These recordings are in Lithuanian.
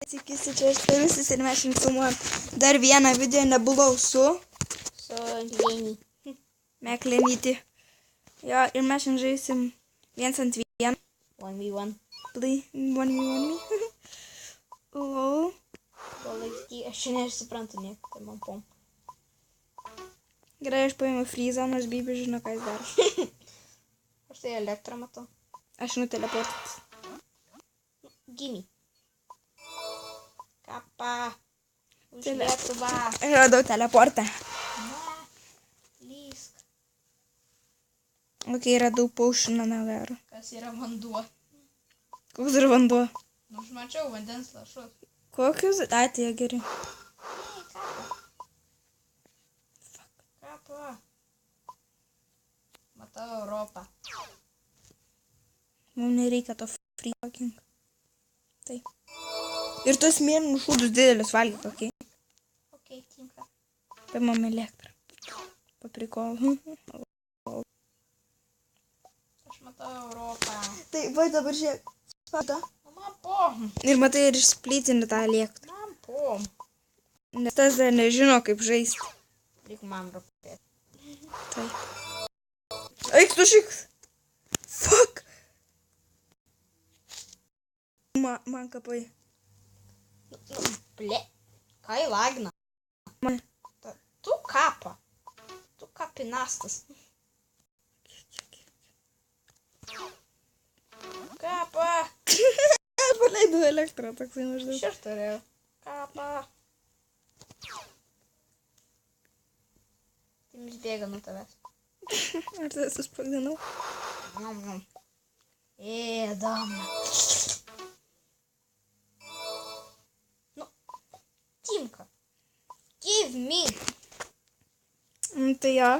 Sikisi čia aš Tarusis ir mes šiandien filmuojam dar vieną video, nebuvau su Lenį. Meklenytį. Jo, ir mes šiandien žaisim 1-1. 1v1. Play 1v1 me. Lol. Aš čia nesuprantu nieko, tai man pom. Gerai, aš paėmiau Freezą, nors Bibi žino, ką jis daro. Aš tai elektrą matau. Aš nuteleportas. Gimme. Kappa. Už Lietuvą. Aš radau teleportą. Na, lysk. Ok, radau paušiną neverų. Kas yra vanduo? Koks yra vanduo? Nu, aš mačiau vandens lašus. Kokius? Ai, tai jie geri. Ei, kappa. Kappa. Matau Europą. Mums nereikia to free fucking. Taip. Ir tos mėlynus šūdus didelius valgyk, ok? Ok, tinka. Paimam elektrą. Paprikolu. Aš matau Europą. Tai va dabar žiūrėk. Spada. Man pom. Ir matai ir išsplitinį tą elektrą. Man pom. Nes tas dar nežino, kaip žaisti. Lyg man rūpėt. Tai. Eik tu šiks. Fuck. Man kapai. Ble. Kai lagna. Man. Tu kapa. Tu kapinastas. Kapa. Paleidau elektrą, toksai maždaug. Aš ir turėjau. Kapa. Timis bėga nuo tavęs. Ar tai susprogdinau? Ėdam. Nu, Timka. Give me. Tai jo.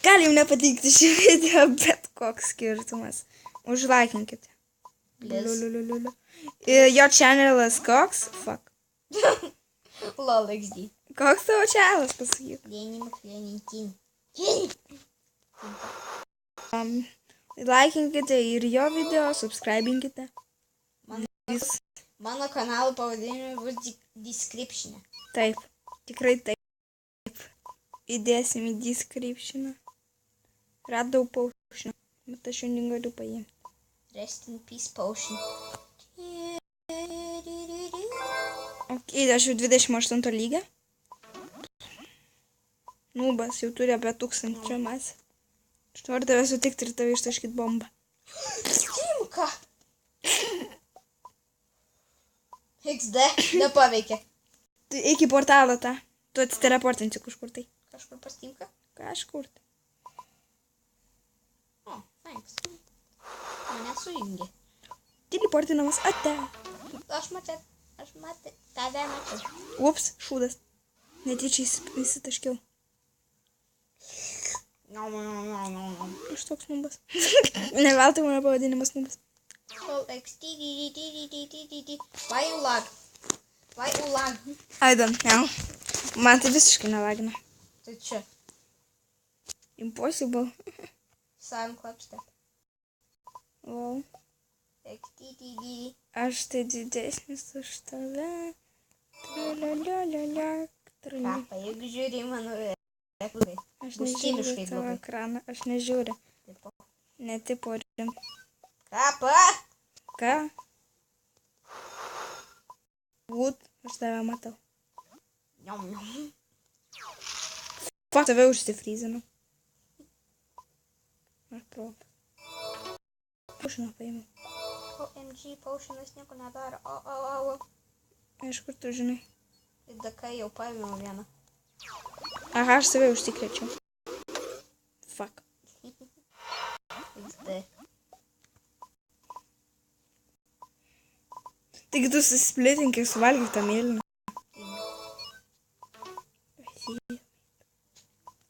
Gali jums nepatikti šį video, bet koks skirtumas. Užlaikinkite. Liuliuliuliu. Jo channel koks? Fuck. Lol XD. Koks tavo channelas, pasakyk? Lenin. Laikinkite ir jo video, subscribinkite. Mano kanalo pavadinimai bus description'e. Taip, tikrai taip. Įdėsim į description'ą. Radau potion, bet aš jau negaliu paimti. Rest in peace potion. Ok, aš jau 28 lygio. Nubas jau turi apie 1000 masę. Aš noriu tave sutikti ir tave ištaškyti bombą. Timka! XD, nepaveikė. Tu iki portalo tą. Tu atsiteleportinsi kažkur tai. Kažkur pas Timka? Kažkur. O, thanks. Mane sujungė. Teleportinamas ate. Aš tave mačiau. Ups, šūdas. Netyčia įsitaškiau. Aš toks nubas. Neveltui mano pavadinimas nubas. Why you lag? I don't know. Man tai visiškai nelagina. Tai čia. Impossible. Silent clapstep. Wow. Aš tai didesnis už tave. Kapa, jeigu žiūri į mano reklai. Aš nežiūriu tavo ekraną. Aš nežiūriu. Netipo rim. Kapa! Ką? Būt, aš tave matau. Fuck, tave užsifryzinu. Aš prop. Potioną paėmiau. OMG, potionas nieko nedaro. O. Iš kur tu žinai? Dakai jau paėmiau vieną. Aha, aš save užsikrėčiau. Fuck. XD. Taigi tu susplitink ir suvalgyk tą mėlyną.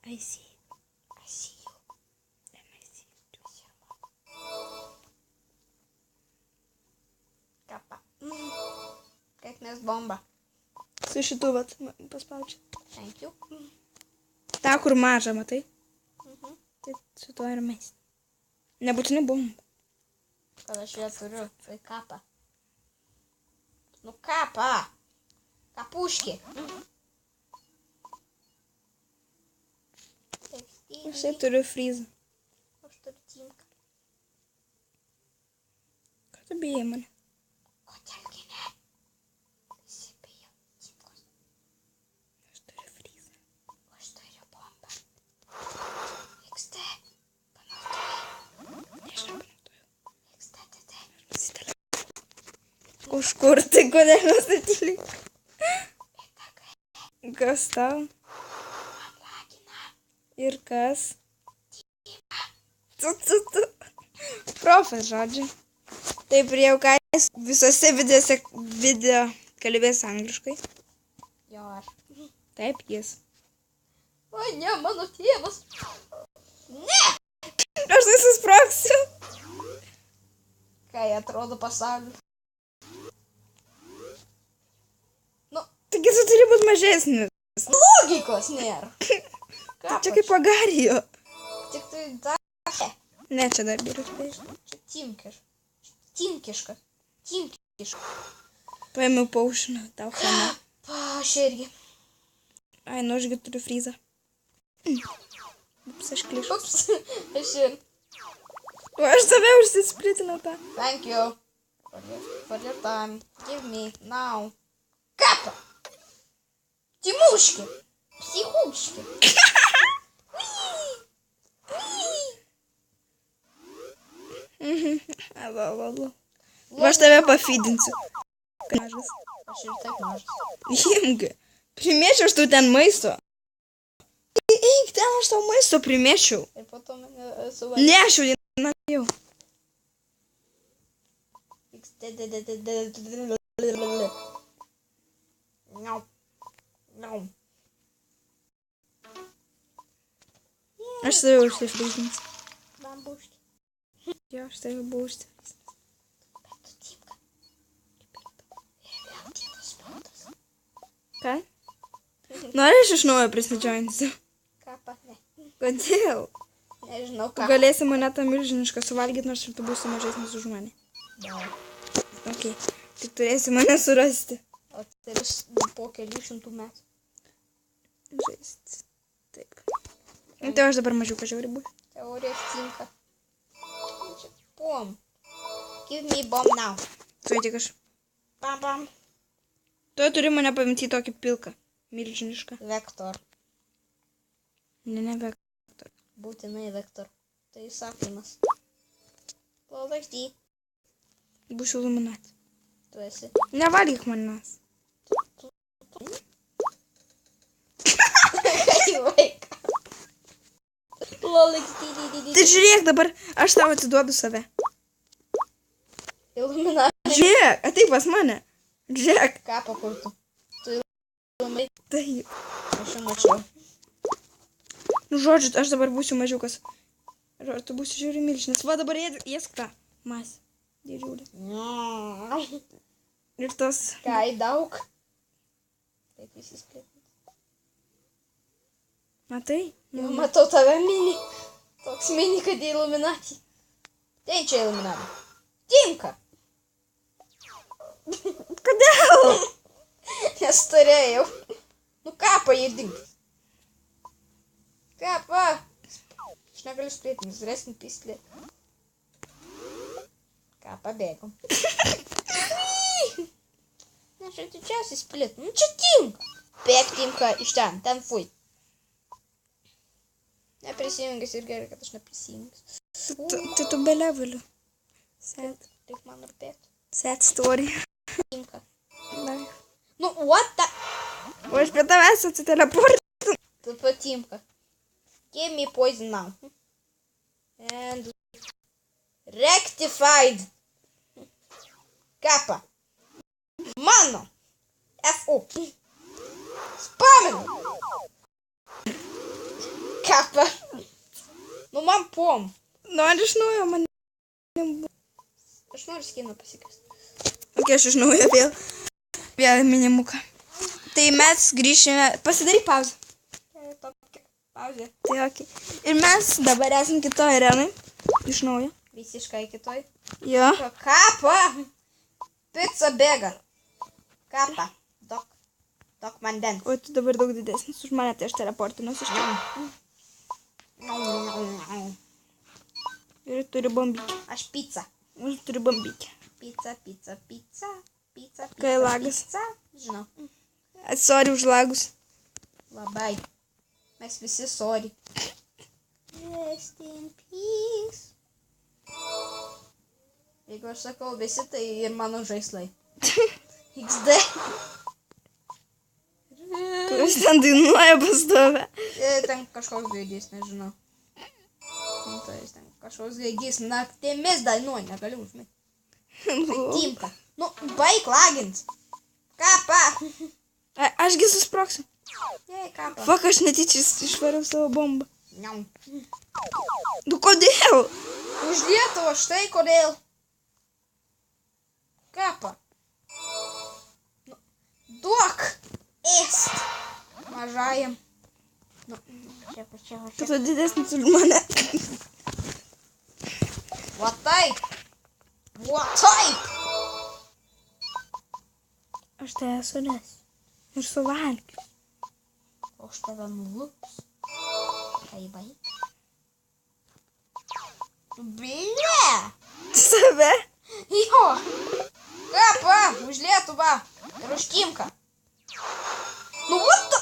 I see you. And I see you too. Kapa. Kaip mes bomba. Su šitu vat paspaudžiu. Thank you. Ta, kur maža, matai? Tai su tuo ir mes. Nebūtinai bomba. Kad aš ją turiu. Tai kapą. Nu kapa. Kapuški. Aš tai turiu frizą. Aš turiu Timką. Ką tu bijai mane? Kodėlgi ne? Visi bijo Timkos. Aš turiu frizą. Aš turiu bombą. XD. Panaudoju. Nežinau, panaudoju. XD. Pasitelė. Kažkur tai kodėl nustatylį. Kas tau? Man lagina. Ir kas? Tu. Profas, žodžiu. Taip ir jau ką visose video kalbės angliškai. Jo ar. Taip, jis. O ne, mano tėvas. Ne! Aš tai susproksiu. Kai atrodo pasauliu. Taigi tu turi būti mažesnis. Logikos nėra. Tai čia kaip pagarijo. Tik tai dar. Ne, čia dar geriau spėsiu. Čia Timkiškas. Paėmiau paušiną, tau chana. Aš irgi. Ai, nu ašgi turiu frizą. Ups, aš klišu. Ups. Aš ir. O aš save užsisplitinau tą. Thank you. For your time. Give me now. Kapa. Timuški. Psichuški. Alo. Aš tave pafidinsiu. Mažas. Aš ir taip mažas. Imgi. Primėčiau aš tau ten maisto. Eik, ten aš tau maisto primėčiau. Ir po to mane suvalė. Ne, aš jau dieną jau. No. Aš save užsifrizinsiu. Bambuški. Jo, aš save buvau užsifrizinsiu. Bet tu Timka. Ir vėl kitas sportas. Ką? Nori aš iš naujo prisidžiauinsiu? Kapa, ne. Kodėl? Nežinau Tu ką. galėsi mane tą milžinišką suvalgyti, nors ir tu būsi mažesnis už mane. Ne. Ok. Tik turėsi mane surasti. O tai bus po kelių šimtų metų. Žaisti. Taip. Nu, tai aš dabar mažiau pažiūrėjau ribų. Teorijos Timka. Čia bom. Give me bomb now. Tuoj tik aš. Bam. Tu turi mane paimti tokį pilką. Milžinišką. Vektor. Ne, vek. Būtinai vektor. Tai įsakymas. Plaudaždy. Būsiu iluminati. Tu esi. Nevalgyk manęs. Kai vaiką. Plaudaždy. Tai žiūrėk dabar, aš tau atiduodu save. Iluminatai. Žiūrėk, ateik pas mane. Žiūrėk. Ką pakurtų? Tu iluminai. Taip. Aš jau mačiau. Nu, žodžiu, aš dabar būsiu mažiukas. Tu būsi žiūri milžinas. Va, dabar ėsk tą. Masę. Didžiulį. Ir tas... Kai daug. Taip visi splėtinti. Matai? Jau matau tave mini. Toks mini, kad iluminati. Tai čia iluminati. Timka. Kodėl? Nes turėjau. Nu ką paėdink. Kapa. Aš negaliu splėtinti, zresnį pistlė. Ką, pabėgom. Na, čia didžiausiai splėt. Nu, čia Timka. Bėg Timka iš ten fui. Neprisijungęs ir gerai, kad aš neprisijungęs. Tai tu be levelių. Set. Tik man rūpėtų. Set story. Timka. Life. Nu, what the... O aš prie tavęs atsiteleportinu. Tu pat Timka. Give me poison now. And... Rectified. Kapa. Mano. F.O. Spaminu. Kapa. Nu man pom. Nori iš naujo man. Aš noriu skiną pasikast. Ok, aš iš naujo vėl. Vėl minimuką. Tai mes grįšime. Pasidaryk pauzę. Pauzė. Tai ok. Ir mes dabar esam kitoj arenai. Iš naujo. Visiškai kitoj. Jo. Kapa. Pica bėga. Kappa. Dok vandens. O tu dabar daug didesnis už mane, tai aš teleportinuosi iš čia. Ir turi bombikį. Aš pizza. Aš turiu bombikį. Pizza. Kai lagas. Pizza. Žinau. Sorry už lagus. Labai. Mes visi sorry. Rest in peace. Jeigu aš sakau visi, tai ir mano žaislai. XD. Kuris ten dainuoja pas tave. Ten kažkoks gaidys, nežinau. Tai ten kažkoks gaidys naktimis dainuoja, negaliu užmėti. Timka. Nu, baik lagint. Kappa. Ašgi susproksiu. Jei, kappa. Fuck, aš netyčia išvariau savo bombą. Niau. Nu kodėl? Už Lietuvą, štai kodėl. Kappa. Nu, duok. Ėst. Mažajam. Nu, čia. Tu didesnis už mane. What type? What type? Aš tave suresiu. Ir suvalgiu. O aš tave nulups. Kai baig. Bile. Save? Jo. Kappa. Už Lietuvą. Ir už Timką. Nu, what the?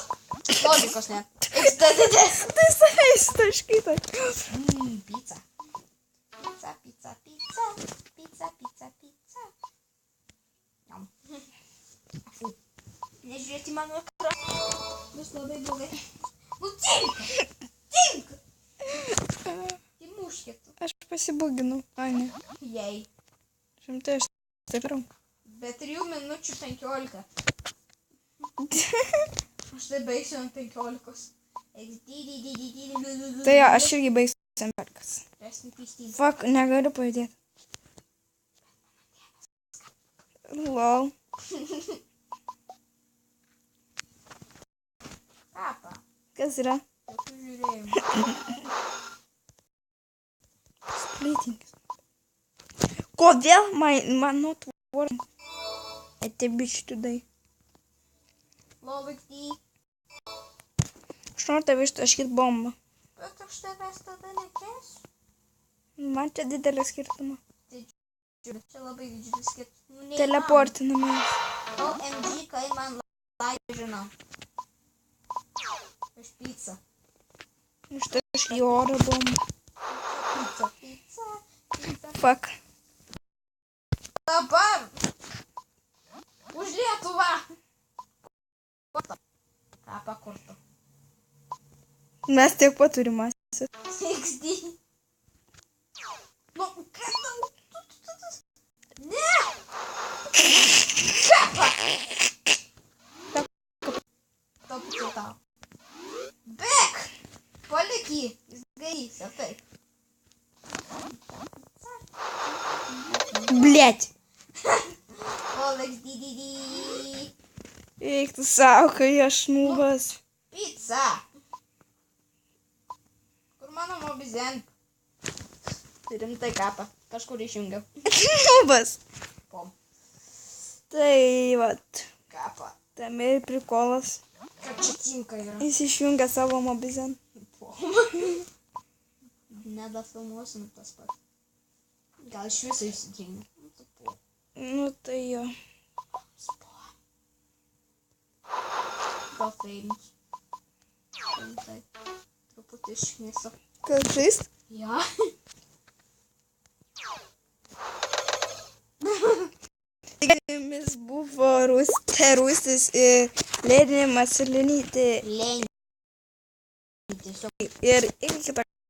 Logikos net. XDDD. Tai save ištaškyta. Pizza. Jam. Nežiūrėti mano ekraną. Bus labai blogai. Nu, Timka. Timuškė tu. Aš pasibuginau. Ai, ne. Jei. Šimtai aš stiprau. Be 3 minučių 15. Aš tai baigsiu ant 15. Tai jo, aš irgi baigsiu semperkas. Rest in peace, Timka. Fuck, negaliu pajudėti. Lol. Kappa. Kas yra? Jokių žiūrėjimų. Splitting. Kodėl man not working? Ate bitch today. Lol, XD. Aš noriu tave ištaškyti bombą. Bet aš tavęs tada nekesiu. Man čia didelė skirtuma. Čia labai didžiulis skirtumas. Teleportiname. OMG, kai man laimė žinau. Aš pizza. Ištaškį oro bombą. Pizza. Fuck. Dabar. Už Lietuvą. Kappa kurto. Mes tiek pat turim masės. XD. Nu, kas tau? Ne! Kappa. Tau pučiau tau. Bėk! Palik jį. Jis gailys, ar taip? Блять. Olex DDD. Eik tu savo, kai aš nubas. Pizza. Kur mano mobizen? Tai rimtai Kappa. Kažkur išjungiau. Nubas. Pom. Tai vat. Kappa. Tam ir prikolas. Kad čia Timka yra. Jis išjungia savo mobizen. Pom. Nedafilmuosim tas pats. Gal iš viso įsitrynė. Nu tai jo. Gal feilinus. Tai truputį iškniso. Kas žaist? Ja. Jumis buvo Rūstis Lėdinimas ir Linytė. Lenį. Tiesiog. Ir iki kito